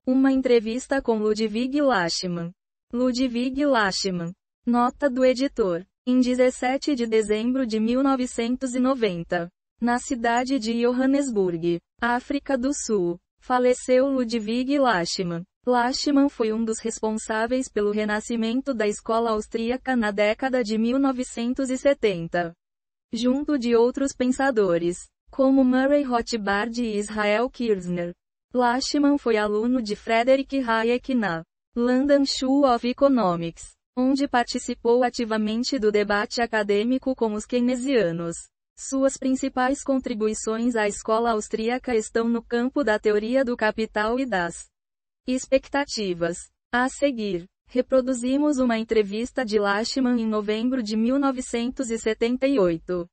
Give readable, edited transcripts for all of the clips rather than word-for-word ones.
Uma entrevista com Ludwig Lachmann. Ludwig Lachmann. Nota do editor. Em 17 de dezembro de 1990. Na cidade de Johannesburg, África do Sul, faleceu Ludwig Lachmann. Lachmann foi um dos responsáveis pelo renascimento da escola austríaca na década de 1970. Junto de outros pensadores, como Murray Rothbard e Israel Kirzner. Lachmann foi aluno de Frederick Hayek na London School of Economics, onde participou ativamente do debate acadêmico com os keynesianos. Suas principais contribuições à escola austríaca estão no campo da teoria do capital e das expectativas. A seguir, reproduzimos uma entrevista de Lachmann em novembro de 1978,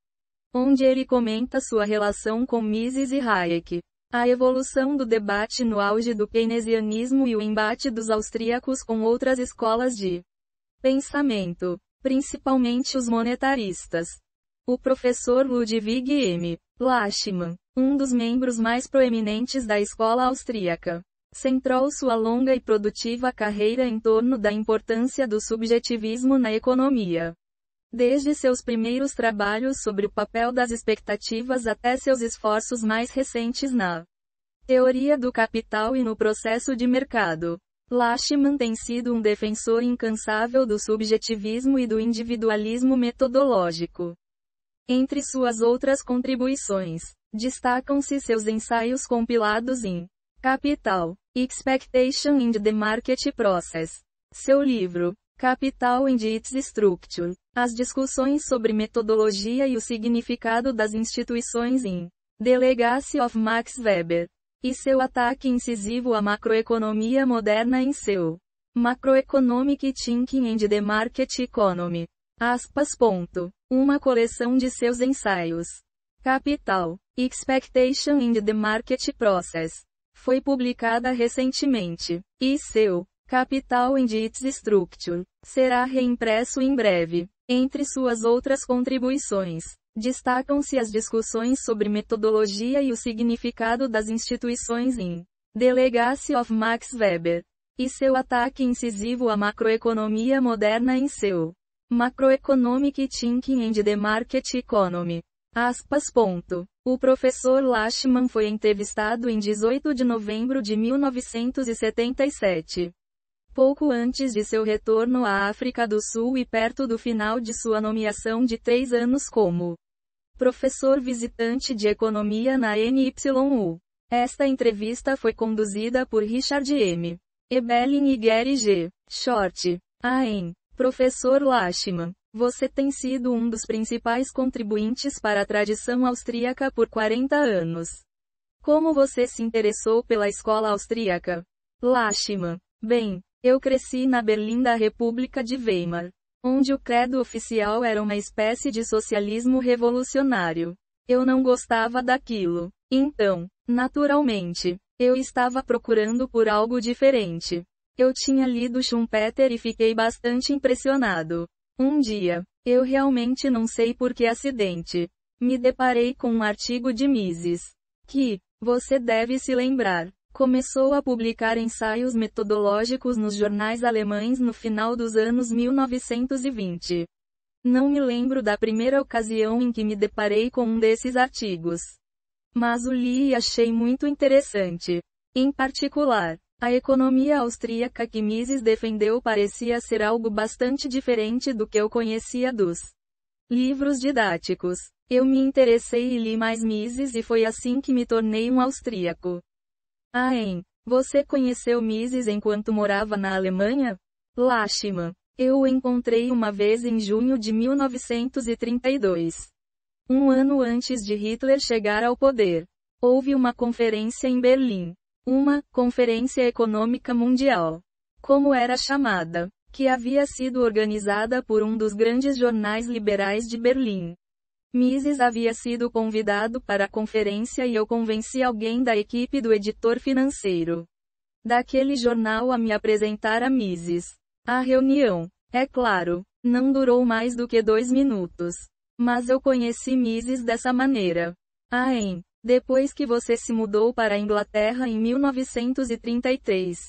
onde ele comenta sua relação com Mises e Hayek, a evolução do debate no auge do keynesianismo e o embate dos austríacos com outras escolas de pensamento, principalmente os monetaristas. O professor Ludwig M. Lachmann, um dos membros mais proeminentes da escola austríaca, centrou sua longa e produtiva carreira em torno da importância do subjetivismo na economia. Desde seus primeiros trabalhos sobre o papel das expectativas até seus esforços mais recentes na teoria do capital e no processo de mercado, Lachmann tem sido um defensor incansável do subjetivismo e do individualismo metodológico. Entre suas outras contribuições, destacam-se seus ensaios compilados em Capital, Expectation and the Market Process. Seu livro, Capital and its Structure. As discussões sobre metodologia e o significado das instituições em The Legacy of Max Weber. E seu ataque incisivo à macroeconomia moderna em seu Macroeconomic Thinking and the Market Economy. Uma coleção de seus ensaios. Capital, Expectation and the Market Process. Foi publicada recentemente, e seu Capital and its Structure será reimpresso em breve. Entre suas outras contribuições, destacam-se as discussões sobre metodologia e o significado das instituições em The Legacy of Max Weber, e seu ataque incisivo à macroeconomia moderna em seu Macroeconomic Thinking and the Market Economy. O professor Lachmann foi entrevistado em 18 de novembro de 1977. Pouco antes de seu retorno à África do Sul e perto do final de sua nomeação de 3 anos como professor visitante de economia na NYU. Esta entrevista foi conduzida por Richard M. Ebelin e Gary G. Short. Professor Lachmann, você tem sido um dos principais contribuintes para a tradição austríaca por 40 anos. Como você se interessou pela escola austríaca? Lachmann. Bem, eu cresci na Berlim da República de Weimar, onde o credo oficial era uma espécie de socialismo revolucionário. Eu não gostava daquilo. Então, naturalmente, eu estava procurando por algo diferente. Eu tinha lido Schumpeter e fiquei bastante impressionado. Um dia, eu realmente não sei por que acidente, me deparei com um artigo de Mises, que, você deve se lembrar, começou a publicar ensaios metodológicos nos jornais alemães no final dos anos 1920. Não me lembro da primeira ocasião em que me deparei com um desses artigos, mas o li e achei muito interessante. Em particular, a economia austríaca que Mises defendeu parecia ser algo bastante diferente do que eu conhecia dos livros didáticos. Eu me interessei e li mais Mises e foi assim que me tornei um austríaco. Você conheceu Mises enquanto morava na Alemanha? Lachmann. Eu o encontrei uma vez em junho de 1932. Um ano antes de Hitler chegar ao poder. Houve uma conferência em Berlim. Uma Conferência Econômica Mundial, como era chamada, que havia sido organizada por um dos grandes jornais liberais de Berlim. Mises havia sido convidado para a conferência e eu convenci alguém da equipe do editor financeiro daquele jornal a me apresentar a Mises. A reunião, é claro, não durou mais do que 2 minutos. Mas eu conheci Mises dessa maneira. Depois que você se mudou para a Inglaterra em 1933.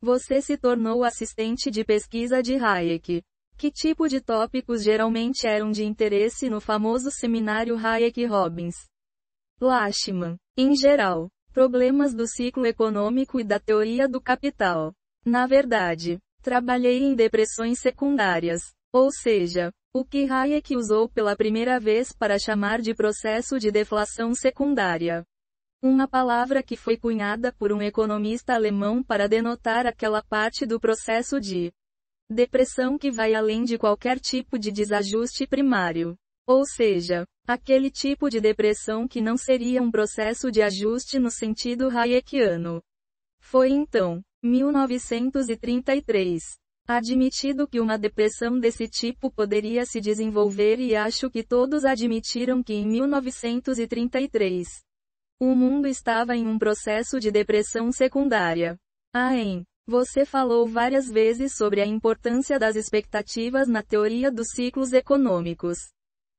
Você se tornou assistente de pesquisa de Hayek. Que tipo de tópicos geralmente eram de interesse no famoso seminário Hayek-Robbins? Lachman. Em geral, problemas do ciclo econômico e da teoria do capital. Na verdade, trabalhei em depressões secundárias, ou seja, o que Hayek usou pela primeira vez para chamar de processo de deflação secundária. Uma palavra que foi cunhada por um economista alemão para denotar aquela parte do processo de depressão que vai além de qualquer tipo de desajuste primário. Ou seja, aquele tipo de depressão que não seria um processo de ajuste no sentido hayekiano. Foi então, 1933, admitido que uma depressão desse tipo poderia se desenvolver e acho que todos admitiram que em 1933, o mundo estava em um processo de depressão secundária. Você falou várias vezes sobre a importância das expectativas na teoria dos ciclos econômicos.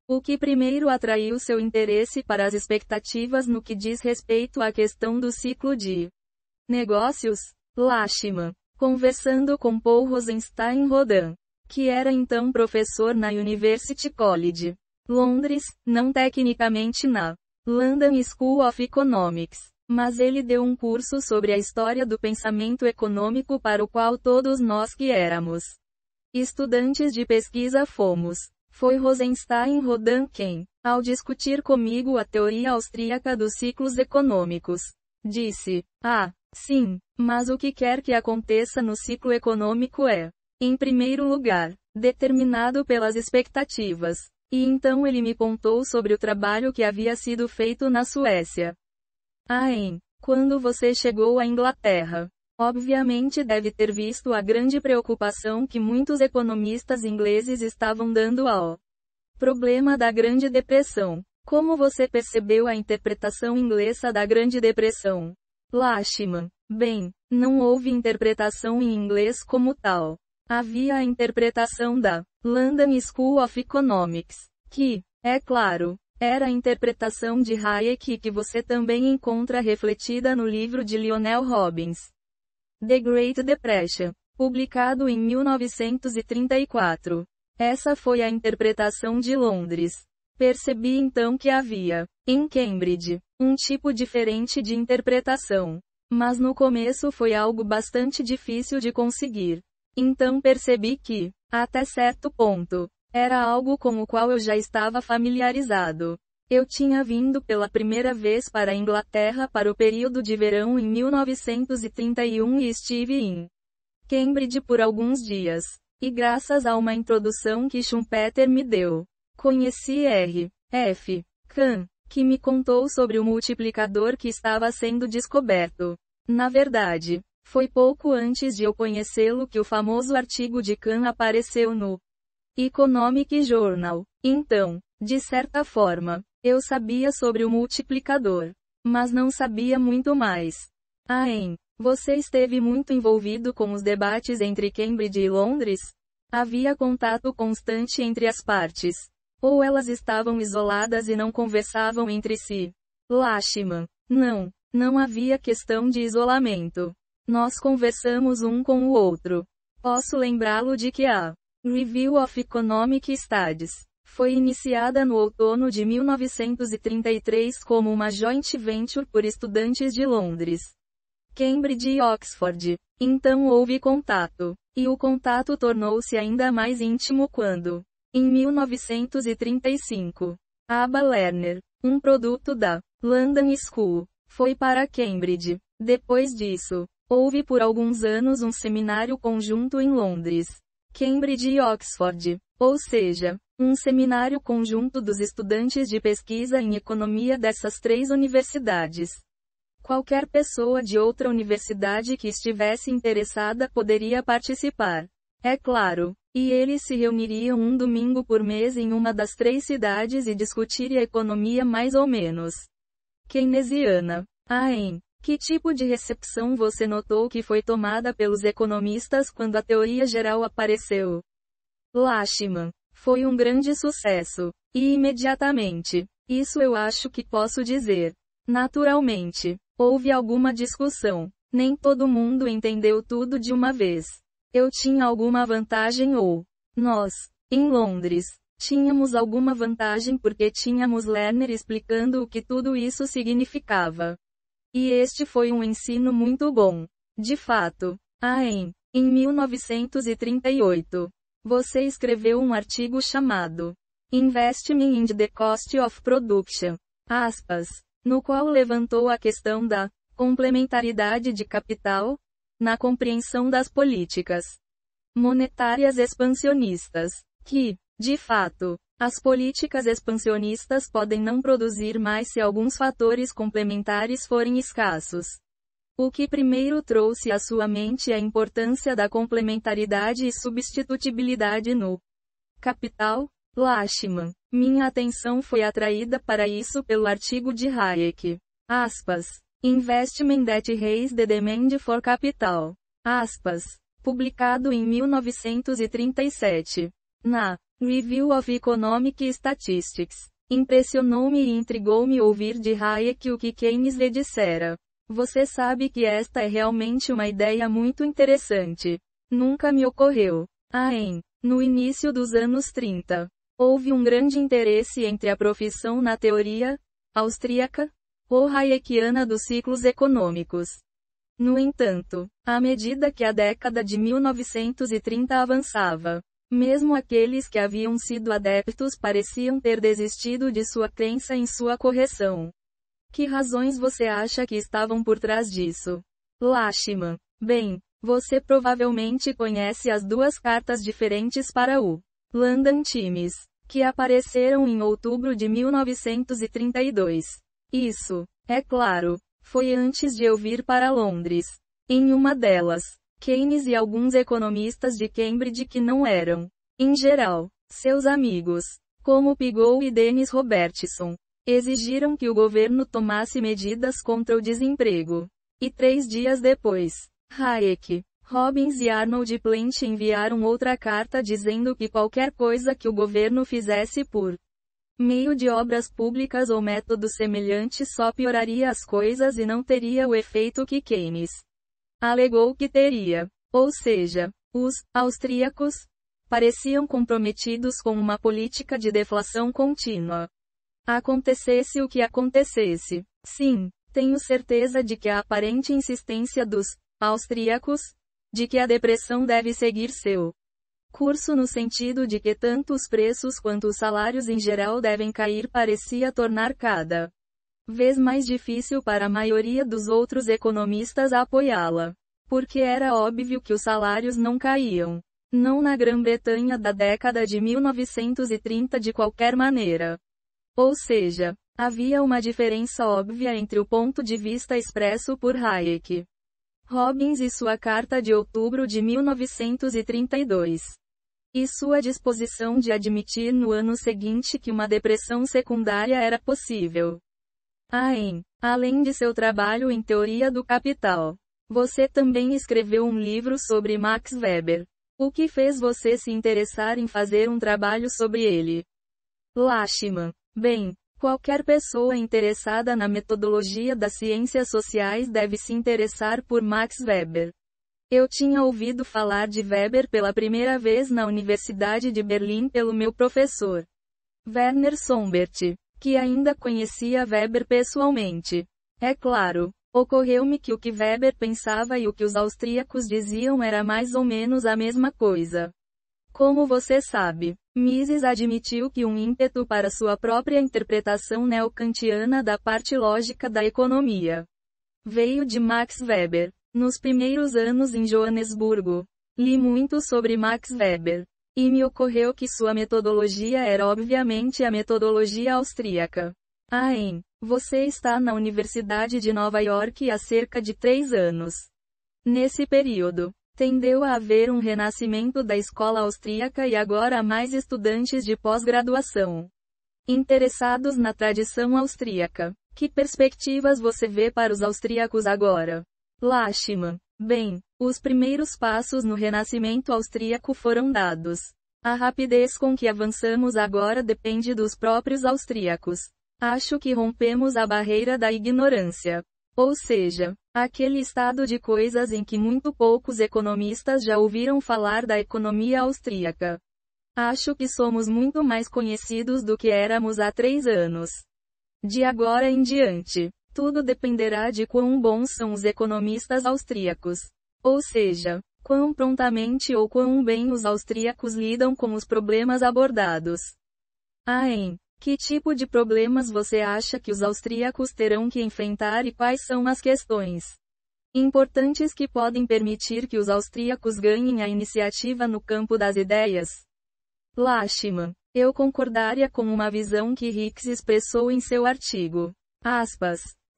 O que primeiro atraiu seu interesse para as expectativas no que diz respeito à questão do ciclo de negócios? Lachman. Conversando com Paul Rosenstein-Rodin, que era então professor na University College, Londres, não tecnicamente na London School of Economics, mas ele deu um curso sobre a história do pensamento econômico para o qual todos nós que éramos estudantes de pesquisa fomos. Foi Rosenstein-Rodin quem, ao discutir comigo a teoria austríaca dos ciclos econômicos, disse: sim, mas o que quer que aconteça no ciclo econômico é, em primeiro lugar, determinado pelas expectativas. E então ele me contou sobre o trabalho que havia sido feito na Suécia. Quando você chegou à Inglaterra, obviamente deve ter visto a grande preocupação que muitos economistas ingleses estavam dando ao problema da Grande Depressão. Como você percebeu a interpretação inglesa da Grande Depressão? Lachman. Bem, não houve interpretação em inglês como tal. Havia a interpretação da London School of Economics, que, é claro, era a interpretação de Hayek que você também encontra refletida no livro de Lionel Robbins, The Great Depression, publicado em 1934. Essa foi a interpretação de Londres. Percebi então que havia, em Cambridge, um tipo diferente de interpretação. Mas no começo foi algo bastante difícil de conseguir. Então percebi que, até certo ponto, era algo com o qual eu já estava familiarizado. Eu tinha vindo pela primeira vez para a Inglaterra para o período de verão em 1931 e estive em Cambridge por alguns dias. E graças a uma introdução que Schumpeter me deu, conheci R. F. Kahn, que me contou sobre o multiplicador que estava sendo descoberto. Na verdade, foi pouco antes de eu conhecê-lo que o famoso artigo de Kahn apareceu no Economic Journal. Então, de certa forma, eu sabia sobre o multiplicador, mas não sabia muito mais. Você esteve muito envolvido com os debates entre Cambridge e Londres? Havia contato constante entre as partes. Ou elas estavam isoladas e não conversavam entre si? Lachman. Não havia questão de isolamento. Nós conversamos um com o outro. Posso lembrá-lo de que a Review of Economic Studies foi iniciada no outono de 1933 como uma joint venture por estudantes de Londres, Cambridge e Oxford. Então houve contato. E o contato tornou-se ainda mais íntimo quando, em 1935, Aba Lerner, um produto da London School, foi para Cambridge. Depois disso, houve por alguns anos um seminário conjunto em Londres, Cambridge e Oxford, ou seja, um seminário conjunto dos estudantes de pesquisa em economia dessas três universidades. Qualquer pessoa de outra universidade que estivesse interessada poderia participar. É claro. E eles se reuniriam um domingo por mês em uma das três cidades e discutir a economia mais ou menos keynesiana. Que tipo de recepção você notou que foi tomada pelos economistas quando a teoria geral apareceu? Lachman. Foi um grande sucesso. E imediatamente. Isso eu acho que posso dizer. Naturalmente, houve alguma discussão. Nem todo mundo entendeu tudo de uma vez. Eu tinha alguma vantagem ou nós, em Londres, tínhamos alguma vantagem porque tínhamos Lerner explicando o que tudo isso significava. E este foi um ensino muito bom. De fato. Em 1938, você escreveu um artigo chamado Investment in the Cost of Production, no qual levantou a questão da complementaridade de capital na compreensão das políticas monetárias expansionistas, que, de fato, as políticas expansionistas podem não produzir mais se alguns fatores complementares forem escassos. O que primeiro trouxe à sua mente a importância da complementaridade e substitutibilidade no capital? Lachman. Minha atenção foi atraída para isso pelo artigo de Hayek. Investment that raise the demand for capital. Publicado em 1937. Na Review of Economic Statistics. Impressionou-me e intrigou-me ouvir de Hayek o que Keynes lhe dissera. Você sabe que esta é realmente uma ideia muito interessante. Nunca me ocorreu. No início dos anos 30, houve um grande interesse entre a profissão na teoria austríaca ou hayekiana dos ciclos econômicos. No entanto, à medida que a década de 1930 avançava, mesmo aqueles que haviam sido adeptos pareciam ter desistido de sua crença em sua correção. Que razões você acha que estavam por trás disso? Lachman. Bem, você provavelmente conhece as duas cartas diferentes para o London Times, que apareceram em outubro de 1932. Isso, é claro, foi antes de eu vir para Londres. Em uma delas, Keynes e alguns economistas de Cambridge que não eram, em geral, seus amigos, como Pigou e Dennis Robertson, exigiram que o governo tomasse medidas contra o desemprego. E 3 dias depois, Hayek, Robbins e Arnold Plant enviaram outra carta dizendo que qualquer coisa que o governo fizesse por meio de obras públicas ou métodos semelhantes só pioraria as coisas e não teria o efeito que Keynes alegou que teria. Ou seja, os austríacos pareciam comprometidos com uma política de deflação contínua. Acontecesse o que acontecesse. Sim, tenho certeza de que a aparente insistência dos austríacos de que a depressão deve seguir seu curso no sentido de que tanto os preços quanto os salários em geral devem cair parecia tornar cada vez mais difícil para a maioria dos outros economistas apoiá-la. Porque era óbvio que os salários não caíam. Não na Grã-Bretanha da década de 1930 de qualquer maneira. Ou seja, havia uma diferença óbvia entre o ponto de vista expresso por Hayek, Robbins e sua carta de outubro de 1932. E sua disposição de admitir no ano seguinte que uma depressão secundária era possível. Além de seu trabalho em teoria do capital, você também escreveu um livro sobre Max Weber. O que fez você se interessar em fazer um trabalho sobre ele? Lachman. Bem, qualquer pessoa interessada na metodologia das ciências sociais deve se interessar por Max Weber. Eu tinha ouvido falar de Weber pela primeira vez na Universidade de Berlim pelo meu professor, Werner Sombart, que ainda conhecia Weber pessoalmente. É claro, ocorreu-me que o que Weber pensava e o que os austríacos diziam era mais ou menos a mesma coisa. Como você sabe, Mises admitiu que um ímpeto para sua própria interpretação neocantiana da parte lógica da economia veio de Max Weber. Nos primeiros anos em Joanesburgo, li muito sobre Max Weber, e me ocorreu que sua metodologia era obviamente a metodologia austríaca. Você está na Universidade de Nova York há cerca de 3 anos. Nesse período, tendeu a haver um renascimento da escola austríaca e agora há mais estudantes de pós-graduação interessados na tradição austríaca. Que perspectivas você vê para os austríacos agora? Lachman. Bem, os primeiros passos no renascimento austríaco foram dados. A rapidez com que avançamos agora depende dos próprios austríacos. Acho que rompemos a barreira da ignorância. Ou seja, aquele estado de coisas em que muito poucos economistas já ouviram falar da economia austríaca. Acho que somos muito mais conhecidos do que éramos há 3 anos. De agora em diante, tudo dependerá de quão bons são os economistas austríacos. Ou seja, quão prontamente ou quão bem os austríacos lidam com os problemas abordados. Que tipo de problemas você acha que os austríacos terão que enfrentar e quais são as questões importantes que podem permitir que os austríacos ganhem a iniciativa no campo das ideias? Lachmann. Eu concordaria com uma visão que Hicks expressou em seu artigo.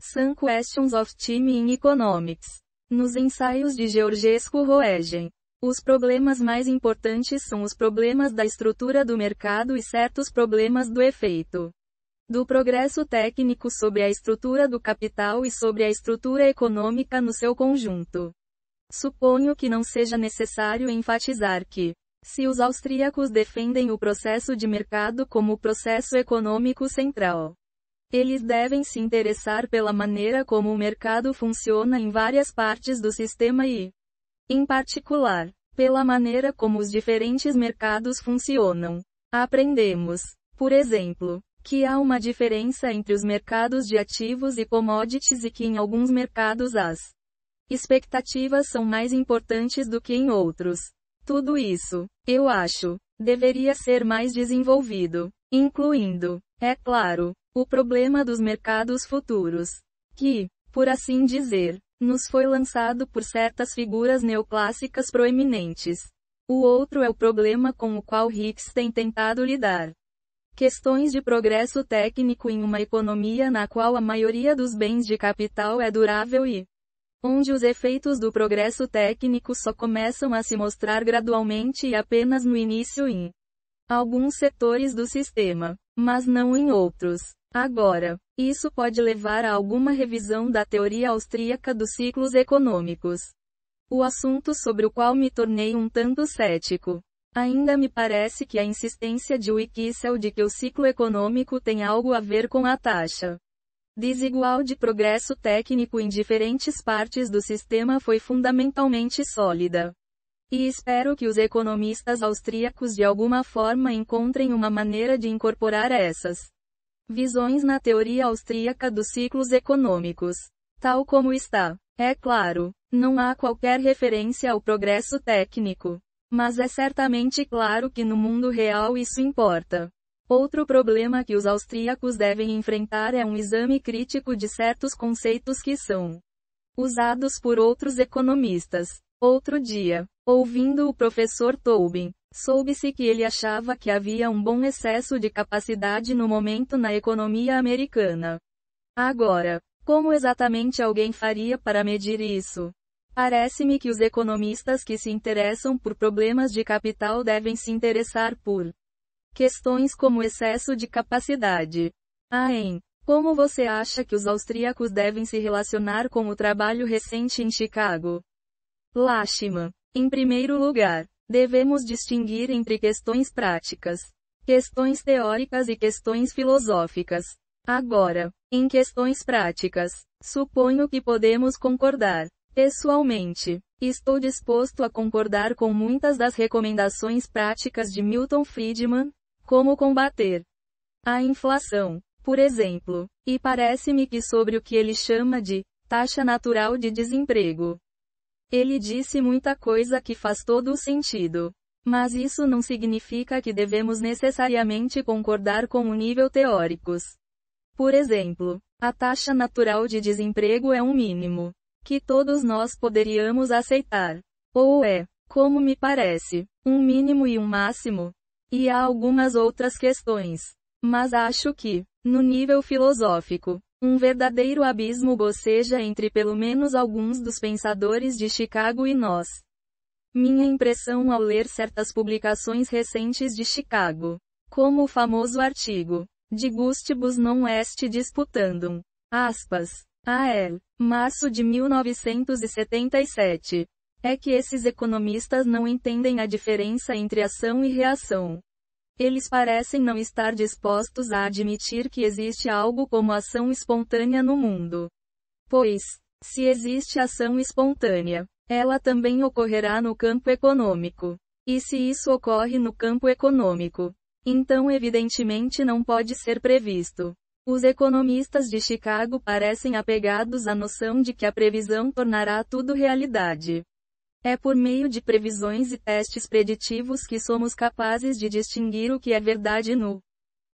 Some Questions of Time in Economics. Nos ensaios de Georgescu Roegen. Os problemas mais importantes são os problemas da estrutura do mercado e certos problemas do efeito do progresso técnico sobre a estrutura do capital e sobre a estrutura econômica no seu conjunto. Suponho que não seja necessário enfatizar que, se os austríacos defendem o processo de mercado como o processo econômico central, eles devem se interessar pela maneira como o mercado funciona em várias partes do sistema e, em particular, pela maneira como os diferentes mercados funcionam. Aprendemos, por exemplo, que há uma diferença entre os mercados de ativos e commodities e que em alguns mercados as expectativas são mais importantes do que em outros. Tudo isso, eu acho, deveria ser mais desenvolvido, incluindo, é claro, o problema dos mercados futuros, que, por assim dizer, nos foi lançado por certas figuras neoclássicas proeminentes. O outro é o problema com o qual Hicks tem tentado lidar. Questões de progresso técnico em uma economia na qual a maioria dos bens de capital é durável e onde os efeitos do progresso técnico só começam a se mostrar gradualmente e apenas no início em alguns setores do sistema, mas não em outros. Agora, isso pode levar a alguma revisão da teoria austríaca dos ciclos econômicos. O assunto sobre o qual me tornei um tanto cético. Ainda me parece que a insistência de Wickel de que o ciclo econômico tem algo a ver com a taxa desigual de progresso técnico em diferentes partes do sistema foi fundamentalmente sólida. E espero que os economistas austríacos de alguma forma encontrem uma maneira de incorporar essas visões na teoria austríaca dos ciclos econômicos. Tal como está. É claro, não há qualquer referência ao progresso técnico. Mas é certamente claro que no mundo real isso importa. Outro problema que os austríacos devem enfrentar é um exame crítico de certos conceitos que são usados por outros economistas. Outro dia, ouvindo o professor Tobin, soube-se que ele achava que havia um bom excesso de capacidade no momento na economia americana. Agora, como exatamente alguém faria para medir isso? Parece-me que os economistas que se interessam por problemas de capital devem se interessar por questões como excesso de capacidade. Como você acha que os austríacos devem se relacionar com o trabalho recente em Chicago? Lachmann. Em primeiro lugar, devemos distinguir entre questões práticas, questões teóricas e questões filosóficas. Agora, em questões práticas, suponho que podemos concordar. Pessoalmente, estou disposto a concordar com muitas das recomendações práticas de Milton Friedman, como combater a inflação, por exemplo, e parece-me que sobre o que ele chama de taxa natural de desemprego. Ele disse muita coisa que faz todo o sentido. Mas isso não significa que devemos necessariamente concordar com o nível teóricos. Por exemplo, a taxa natural de desemprego é um mínimo que todos nós poderíamos aceitar. Ou é, como me parece, um mínimo e um máximo. E há algumas outras questões. Mas acho que, no nível filosófico, um verdadeiro abismo boceja entre pelo menos alguns dos pensadores de Chicago e nós. Minha impressão ao ler certas publicações recentes de Chicago, como o famoso artigo de Gustibus non est disputandum, março de 1977, é que esses economistas não entendem a diferença entre ação e reação. Eles parecem não estar dispostos a admitir que existe algo como ação espontânea no mundo. Pois, se existe ação espontânea, ela também ocorrerá no campo econômico. E se isso ocorre no campo econômico, então evidentemente não pode ser previsto. Os economistas de Chicago parecem apegados à noção de que a previsão tornará tudo realidade. É por meio de previsões e testes preditivos que somos capazes de distinguir o que é verdade no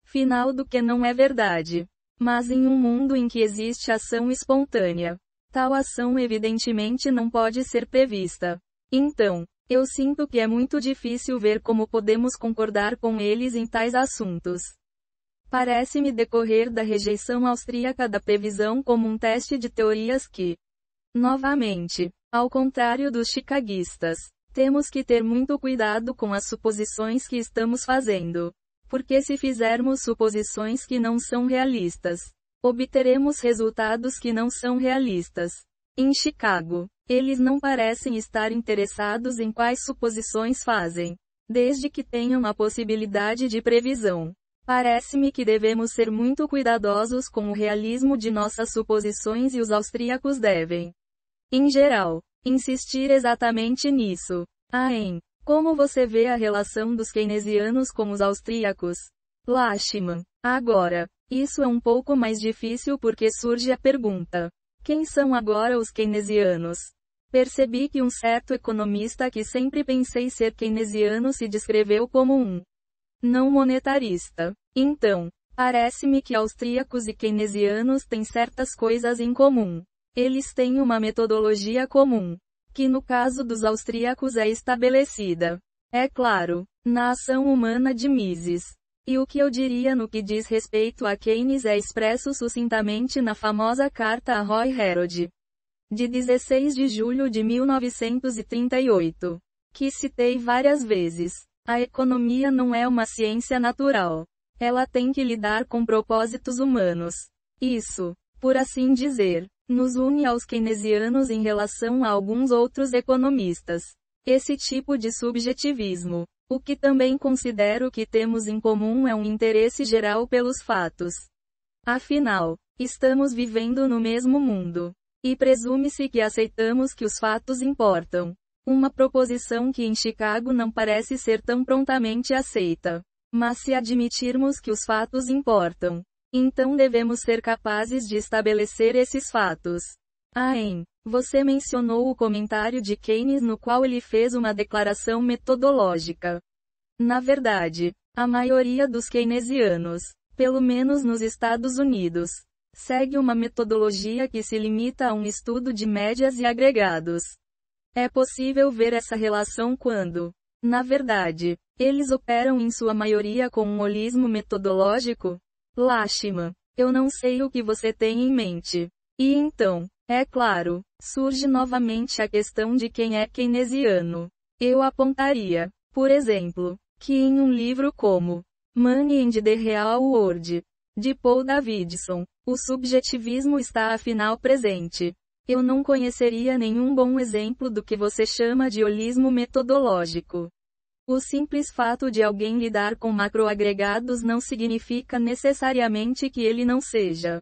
final do que não é verdade. Mas em um mundo em que existe ação espontânea, tal ação evidentemente não pode ser prevista. Então, eu sinto que é muito difícil ver como podemos concordar com eles em tais assuntos. Parece-me decorrer da rejeição austríaca da previsão como um teste de teorias que, novamente, ao contrário dos chicaguistas, temos que ter muito cuidado com as suposições que estamos fazendo. Porque se fizermos suposições que não são realistas, obteremos resultados que não são realistas. Em Chicago, eles não parecem estar interessados em quais suposições fazem, desde que tenham a possibilidade de previsão. Parece-me que devemos ser muito cuidadosos com o realismo de nossas suposições e os austríacos devem, em geral, insistir exatamente nisso. Como você vê a relação dos keynesianos com os austríacos? Lachmann. Agora, isso é um pouco mais difícil porque surge a pergunta: quem são agora os keynesianos? Percebi que um certo economista que sempre pensei ser keynesiano se descreveu como um não monetarista. Então, parece-me que austríacos e keynesianos têm certas coisas em comum. Eles têm uma metodologia comum, que no caso dos austríacos é estabelecida, é claro, na ação humana de Mises. E o que eu diria no que diz respeito a Keynes é expresso sucintamente na famosa carta a Roy Herod, de 16 de julho de 1938, que citei várias vezes. A economia não é uma ciência natural. Ela tem que lidar com propósitos humanos. Isso, por assim dizer, nos une aos keynesianos em relação a alguns outros economistas. Esse tipo de subjetivismo, o que também considero que temos em comum, é um interesse geral pelos fatos. Afinal, estamos vivendo no mesmo mundo. E presume-se que aceitamos que os fatos importam. Uma proposição que em Chicago não parece ser tão prontamente aceita. Mas se admitirmos que os fatos importam, então devemos ser capazes de estabelecer esses fatos. Você mencionou o comentário de Keynes no qual ele fez uma declaração metodológica. Na verdade, a maioria dos keynesianos, pelo menos nos Estados Unidos, segue uma metodologia que se limita a um estudo de médias e agregados. É possível ver essa relação quando, na verdade, eles operam em sua maioria com um holismo metodológico? Lachmann, eu não sei o que você tem em mente. E então, é claro, surge novamente a questão de quem é keynesiano. Eu apontaria, por exemplo, que em um livro como Money and the Real World, de Paul Davidson, o subjetivismo está afinal presente. Eu não conheceria nenhum bom exemplo do que você chama de holismo metodológico. O simples fato de alguém lidar com macroagregados não significa necessariamente que ele não seja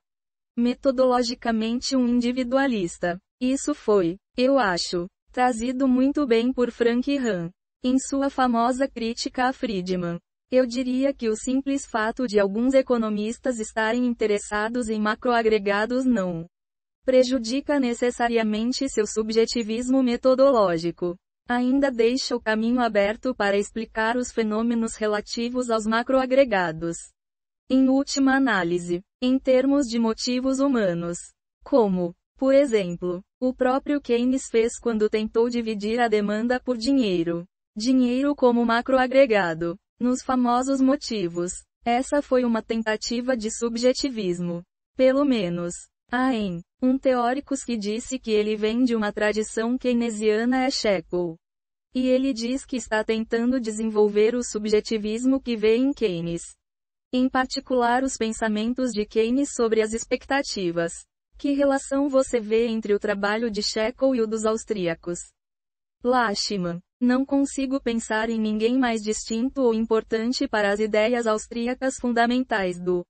metodologicamente um individualista. Isso foi, eu acho, trazido muito bem por Frank Hahn, em sua famosa crítica a Friedman. Eu diria que o simples fato de alguns economistas estarem interessados em macroagregados não prejudica necessariamente seu subjetivismo metodológico. Ainda deixa o caminho aberto para explicar os fenômenos relativos aos macroagregados. Em última análise, em termos de motivos humanos. Como, por exemplo, o próprio Keynes fez quando tentou dividir a demanda por dinheiro. Dinheiro como macroagregado. Nos famosos motivos. Essa foi uma tentativa de subjetivismo. Pelo menos. Um teórico que disse que ele vem de uma tradição keynesiana é Shekels. E ele diz que está tentando desenvolver o subjetivismo que vê em Keynes. Em particular os pensamentos de Keynes sobre as expectativas. Que relação você vê entre o trabalho de Shekels e o dos austríacos? Lachmann. Não consigo pensar em ninguém mais distinto ou importante para as ideias austríacas fundamentais do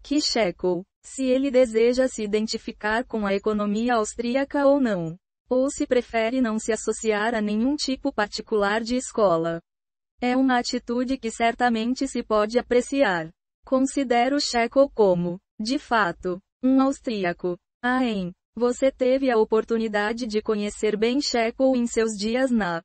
que Jekyll, se ele deseja se identificar com a economia austríaca ou não, ou se prefere não se associar a nenhum tipo particular de escola. É uma atitude que certamente se pode apreciar. Considero Jekyll como, de fato, um austríaco. Você teve a oportunidade de conhecer bem Jekyll em seus dias na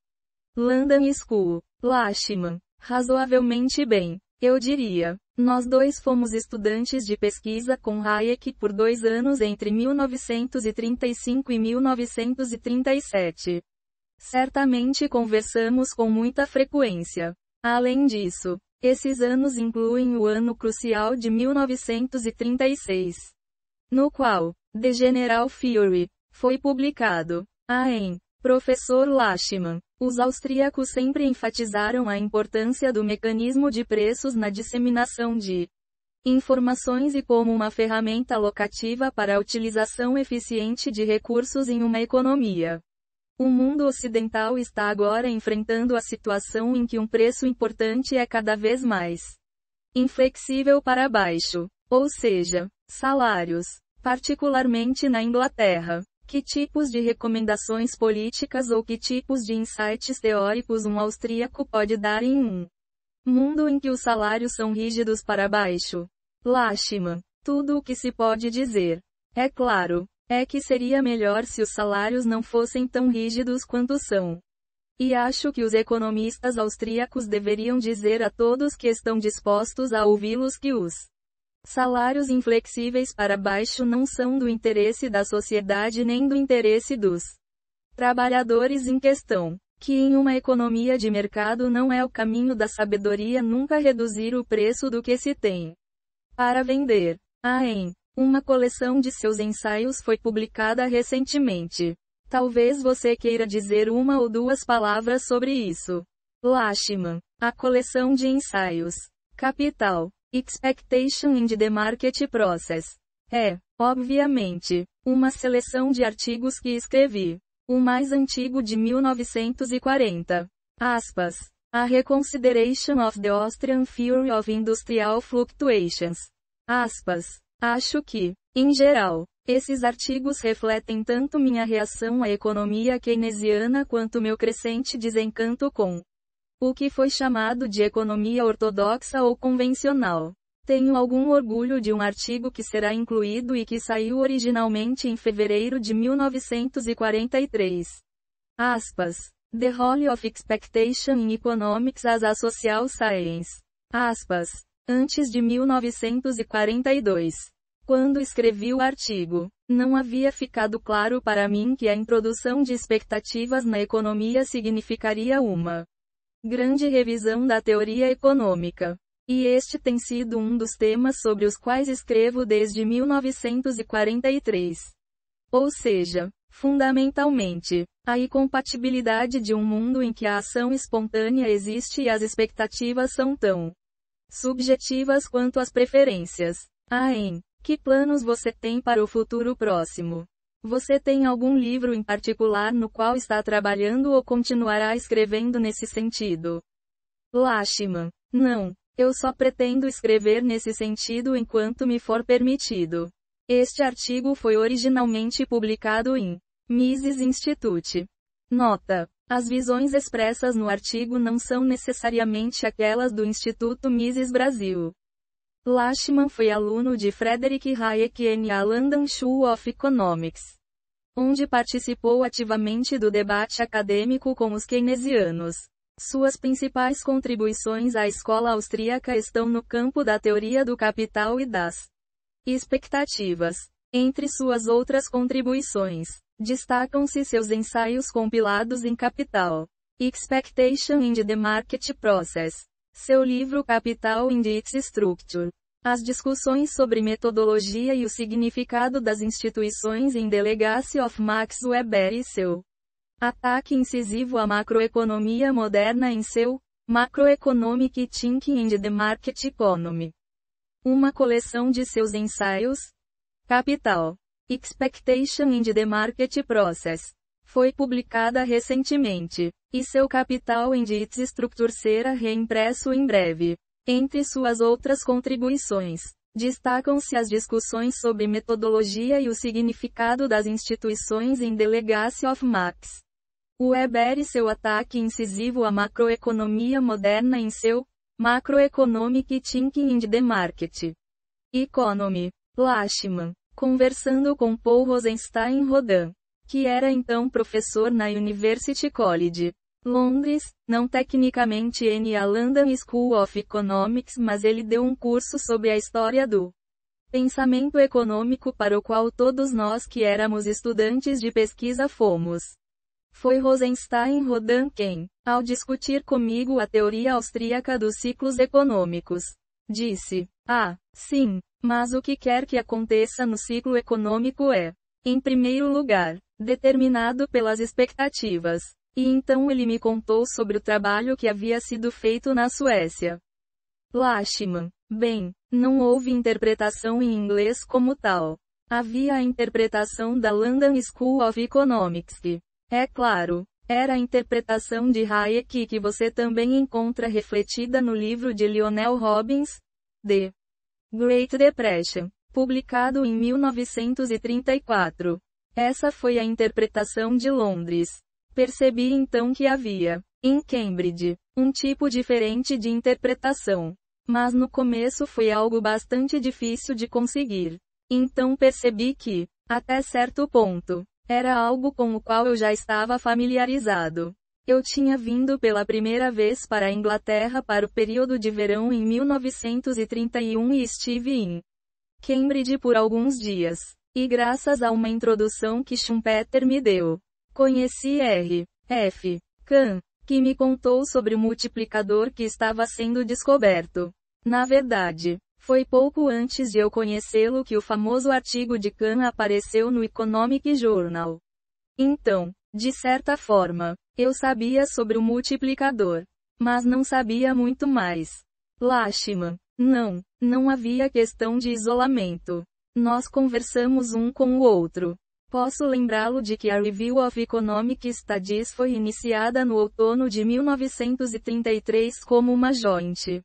London School. Lashman. Razoavelmente bem, eu diria. Nós dois fomos estudantes de pesquisa com Hayek por 2 anos entre 1935 e 1937. Certamente conversamos com muita frequência. Além disso, esses anos incluem o ano crucial de 1936, no qual The General Theory foi publicado. Professor Lashman, os austríacos sempre enfatizaram a importância do mecanismo de preços na disseminação de informações e como uma ferramenta locativa para a utilização eficiente de recursos em uma economia. O mundo ocidental está agora enfrentando a situação em que um preço importante é cada vez mais inflexível para baixo, ou seja, salários, particularmente na Inglaterra. Que tipos de recomendações políticas ou que tipos de insights teóricos um austríaco pode dar em um mundo em que os salários são rígidos para baixo? Lashman. Tudo o que se pode dizer, é claro, é que seria melhor se os salários não fossem tão rígidos quanto são. E acho que os economistas austríacos deveriam dizer a todos que estão dispostos a ouvi-los que os salários inflexíveis para baixo não são do interesse da sociedade nem do interesse dos trabalhadores em questão, que em uma economia de mercado não é o caminho da sabedoria nunca reduzir o preço do que se tem para vender. Uma coleção de seus ensaios foi publicada recentemente. Talvez você queira dizer 1 ou 2 palavras sobre isso. Lashman. A coleção de ensaios. Capital. Expectation in the Market Process. É, obviamente, uma seleção de artigos que escrevi. O mais antigo de 1940. Aspas. A Reconsideration of the Austrian Theory of Industrial Fluctuations. Aspas. Acho que, em geral, esses artigos refletem tanto minha reação à economia keynesiana quanto meu crescente desencanto com o que foi chamado de economia ortodoxa ou convencional. Tenho algum orgulho de um artigo que será incluído e que saiu originalmente em fevereiro de 1943. Aspas. The Role of Expectation in Economics as a Social Science. Aspas. Antes de 1942. Quando escrevi o artigo, não havia ficado claro para mim que a introdução de expectativas na economia significaria uma grande revisão da teoria econômica. E este tem sido um dos temas sobre os quais escrevo desde 1943. Ou seja, fundamentalmente, a incompatibilidade de um mundo em que a ação espontânea existe e as expectativas são tão subjetivas quanto as preferências. Que planos você tem para o futuro próximo? Você tem algum livro em particular no qual está trabalhando ou continuará escrevendo nesse sentido? Lashman. Não. Eu só pretendo escrever nesse sentido enquanto me for permitido. Este artigo foi originalmente publicado em Mises Institute. Nota. As visões expressas no artigo não são necessariamente aquelas do Instituto Mises Brasil. Lashman foi aluno de Frederick Hayek na London School of Economics, onde participou ativamente do debate acadêmico com os keynesianos. Suas principais contribuições à escola austríaca estão no campo da teoria do capital e das expectativas. Entre suas outras contribuições, destacam-se seus ensaios compilados em Capital, Expectation in the Market Process, seu livro Capital and its Structure, as discussões sobre metodologia e o significado das instituições em The Legacy of Max Weber e seu ataque incisivo à macroeconomia moderna em seu Macroeconomic Thinking and the Market Economy. Uma coleção de seus ensaios. Capital. Expectation in the Market Process. foi publicada recentemente, e seu Capital and its Structure será reimpresso em breve. Entre suas outras contribuições, destacam-se as discussões sobre metodologia e o significado das instituições em The Legacy of Marx. Weber e seu ataque incisivo à macroeconomia moderna em seu Macroeconomic Thinking in the Market Economy. Lachman, conversando com Paul Rosenstein Rodin, que era então professor na University College, Londres, não tecnicamente na London School of Economics, mas ele deu um curso sobre a história do pensamento econômico para o qual todos nós que éramos estudantes de pesquisa fomos. Foi Rosenstein Rodin quem, ao discutir comigo a teoria austríaca dos ciclos econômicos, disse: sim, mas o que quer que aconteça no ciclo econômico é, em primeiro lugar, determinado pelas expectativas. E então ele me contou sobre o trabalho que havia sido feito na Suécia. Lachman: bem, não houve interpretação em inglês como tal. Havia a interpretação da London School of Economics que, é claro, era a interpretação de Hayek que você também encontra refletida no livro de Lionel Robbins, The Great Depression, publicado em 1934. Essa foi a interpretação de Londres. Percebi então que havia, em Cambridge, um tipo diferente de interpretação. Mas no começo foi algo bastante difícil de conseguir. Então percebi que, até certo ponto, era algo com o qual eu já estava familiarizado. Eu tinha vindo pela primeira vez para a Inglaterra para o período de verão em 1931 e estive em Cambridge por alguns dias. E graças a uma introdução que Schumpeter me deu, conheci R. F. Kahn, que me contou sobre o multiplicador que estava sendo descoberto. Na verdade, foi pouco antes de eu conhecê-lo que o famoso artigo de Kahn apareceu no Economic Journal. Então, de certa forma, eu sabia sobre o multiplicador, mas não sabia muito mais. Lachman: não havia questão de isolamento. Nós conversamos um com o outro. Posso lembrá-lo de que a Review of Economic Studies foi iniciada no outono de 1933 como uma joint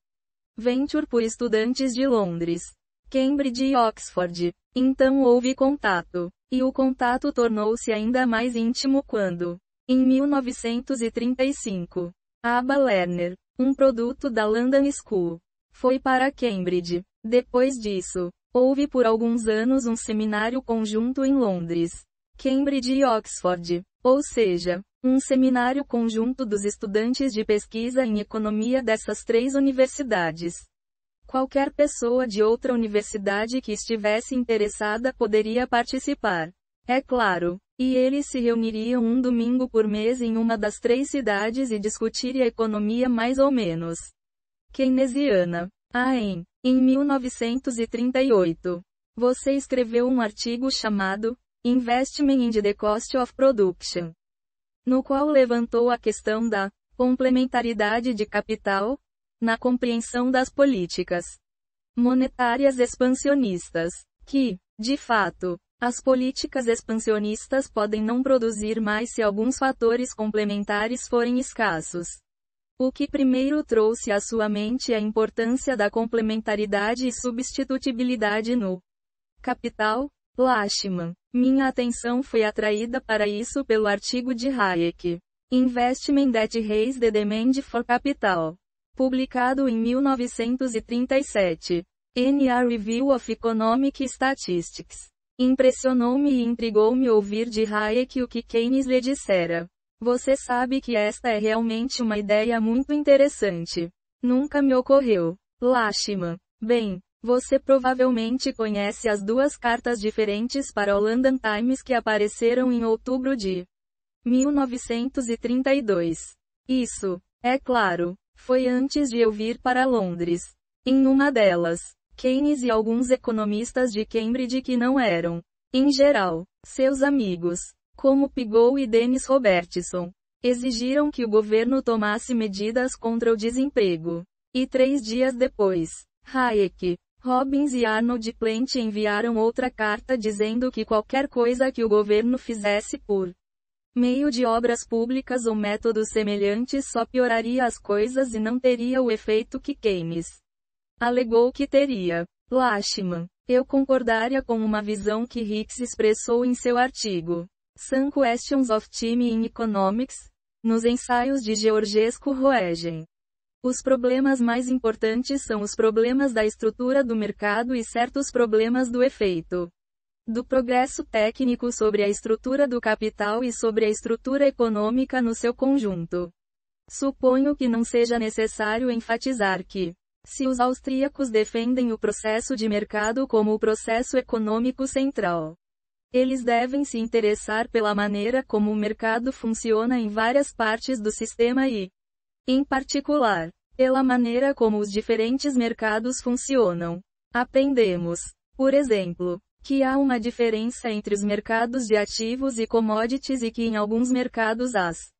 venture por estudantes de Londres, Cambridge e Oxford. Então houve contato. E o contato tornou-se ainda mais íntimo quando, em 1935, Aba Lerner, um produto da London School, foi para Cambridge. Depois disso, houve por alguns anos um seminário conjunto em Londres, Cambridge e Oxford, ou seja, um seminário conjunto dos estudantes de pesquisa em economia dessas três universidades. Qualquer pessoa de outra universidade que estivesse interessada poderia participar. É claro. E eles se reuniriam um domingo por mês em uma das três cidades e discutiria a economia mais ou menos keynesiana. Em 1938, você escreveu um artigo chamado Investment in the Cost of Production, no qual levantou a questão da complementaridade de capital na compreensão das políticas monetárias expansionistas, que, de fato, as políticas expansionistas podem não produzir mais se alguns fatores complementares forem escassos. O que primeiro trouxe à sua mente a importância da complementaridade e substitutibilidade no capital? Lachman: minha atenção foi atraída para isso pelo artigo de Hayek, Investment that Raise the Demand for Capital, publicado em 1937, na Review of Economic Statistics. Impressionou-me e intrigou-me ouvir de Hayek o que Keynes lhe dissera. Você sabe que esta é realmente uma ideia muito interessante. Nunca me ocorreu. Lachman: bem, você provavelmente conhece as duas cartas diferentes para o London Times que apareceram em outubro de 1932. Isso, é claro, foi antes de eu vir para Londres. Em uma delas, Keynes e alguns economistas de Cambridge que não eram, em geral, seus amigos, como Pigou e Dennis Robertson, exigiram que o governo tomasse medidas contra o desemprego. E 3 dias depois, Hayek, Robbins e Arnold Plant enviaram outra carta dizendo que qualquer coisa que o governo fizesse por meio de obras públicas ou métodos semelhantes só pioraria as coisas e não teria o efeito que Keynes alegou que teria. Lashman. Eu concordaria com uma visão que Hicks expressou em seu artigo Some Questions of Time in Economics, nos ensaios de Georgescu Roegen. Os problemas mais importantes são os problemas da estrutura do mercado e certos problemas do efeito do progresso técnico sobre a estrutura do capital e sobre a estrutura econômica no seu conjunto. Suponho que não seja necessário enfatizar que, se os austríacos defendem o processo de mercado como o processo econômico central, eles devem se interessar pela maneira como o mercado funciona em várias partes do sistema e, em particular, pela maneira como os diferentes mercados funcionam. Aprendemos, por exemplo, que há uma diferença entre os mercados de ativos e commodities e que em alguns mercados as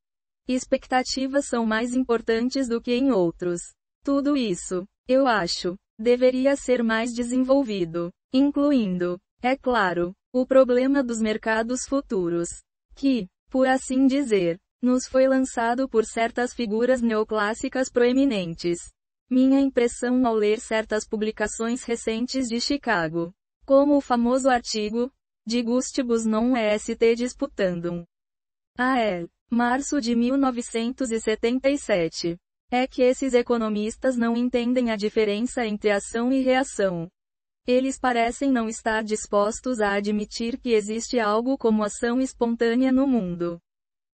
expectativas são mais importantes do que em outros. Tudo isso, eu acho, deveria ser mais desenvolvido, incluindo, é claro, o problema dos mercados futuros, que, por assim dizer, nos foi lançado por certas figuras neoclássicas proeminentes. Minha impressão ao ler certas publicações recentes de Chicago, como o famoso artigo, De Gustibus non est disputandum. Março de 1977. É que esses economistas não entendem a diferença entre ação e reação. Eles parecem não estar dispostos a admitir que existe algo como ação espontânea no mundo.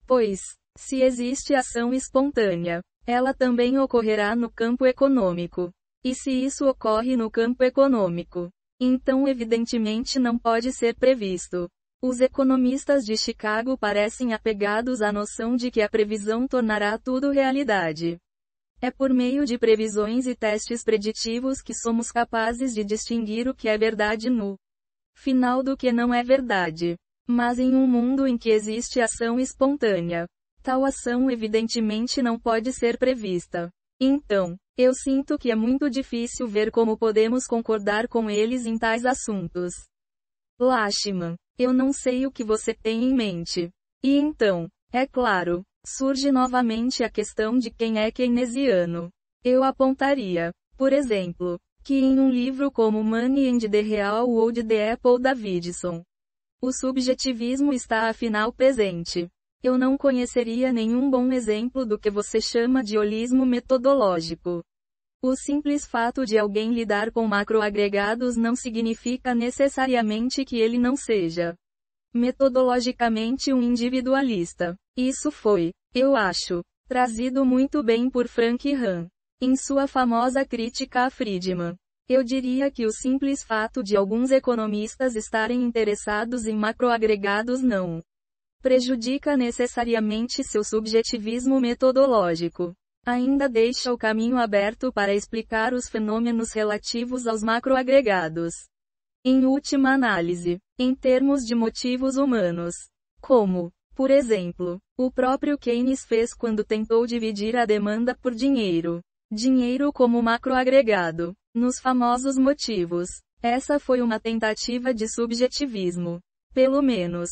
Pois, se existe ação espontânea, ela também ocorrerá no campo econômico. E se isso ocorre no campo econômico, então evidentemente não pode ser previsto. Os economistas de Chicago parecem apegados à noção de que a previsão tornará tudo realidade. É por meio de previsões e testes preditivos que somos capazes de distinguir o que é verdade no final do que não é verdade. Mas em um mundo em que existe ação espontânea, tal ação evidentemente não pode ser prevista. Então, eu sinto que é muito difícil ver como podemos concordar com eles em tais assuntos. Lashman. Eu não sei o que você tem em mente. E então, é claro, surge novamente a questão de quem é keynesiano. Eu apontaria, por exemplo, que em um livro como Money and the Real World de Apple Davidson, o subjetivismo está afinal presente. Eu não conheceria nenhum bom exemplo do que você chama de holismo metodológico. O simples fato de alguém lidar com macroagregados não significa necessariamente que ele não seja metodologicamente um individualista. Isso foi, eu acho, trazido muito bem por Frank Hahn, em sua famosa crítica a Friedman. Eu diria que o simples fato de alguns economistas estarem interessados em macroagregados não prejudica necessariamente seu subjetivismo metodológico. Ainda deixa o caminho aberto para explicar os fenômenos relativos aos macroagregados. Em última análise, em termos de motivos humanos. Como, por exemplo, o próprio Keynes fez quando tentou dividir a demanda por dinheiro. Dinheiro como macroagregado. Nos famosos motivos. Essa foi uma tentativa de subjetivismo. Pelo menos.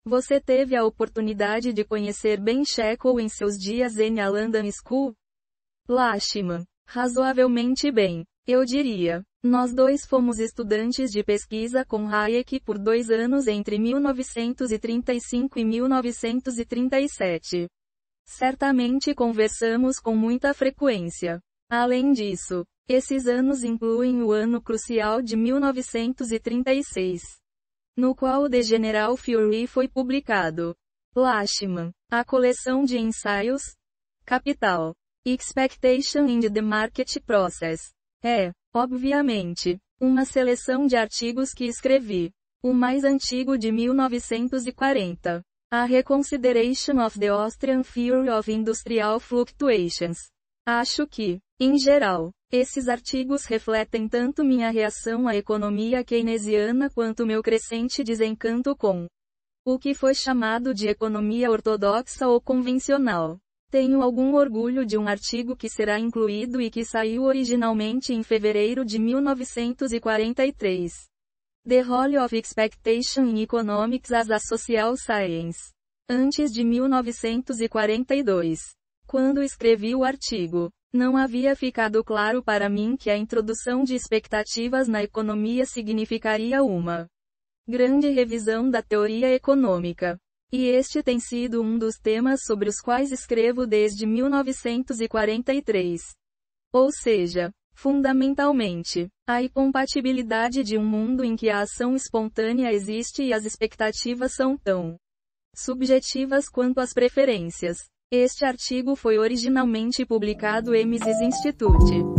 Você teve a oportunidade de conhecer Ben Shekels em seus dias em a London School? Lashman. Razoavelmente bem, eu diria. Nós dois fomos estudantes de pesquisa com Hayek por 2 anos entre 1935 e 1937. Certamente conversamos com muita frequência. Além disso, esses anos incluem o ano crucial de 1936. No qual The General Theory foi publicado. Lashman. A coleção de ensaios. Capital. Expectation in the Market Process. É, obviamente, uma seleção de artigos que escrevi. O mais antigo de 1940. A Reconsideration of the Austrian Theory of Industrial Fluctuations. Acho que, em geral, esses artigos refletem tanto minha reação à economia keynesiana quanto meu crescente desencanto com o que foi chamado de economia ortodoxa ou convencional. Tenho algum orgulho de um artigo que será incluído e que saiu originalmente em fevereiro de 1943. The Role of Expectation in Economics as a Social Science. Antes de 1942. Quando escrevi o artigo, não havia ficado claro para mim que a introdução de expectativas na economia significaria uma grande revisão da teoria econômica. E este tem sido um dos temas sobre os quais escrevo desde 1943. Ou seja, fundamentalmente, a incompatibilidade de um mundo em que a ação espontânea existe e as expectativas são tão subjetivas quanto as preferências. Este artigo foi originalmente publicado em Mises Institute.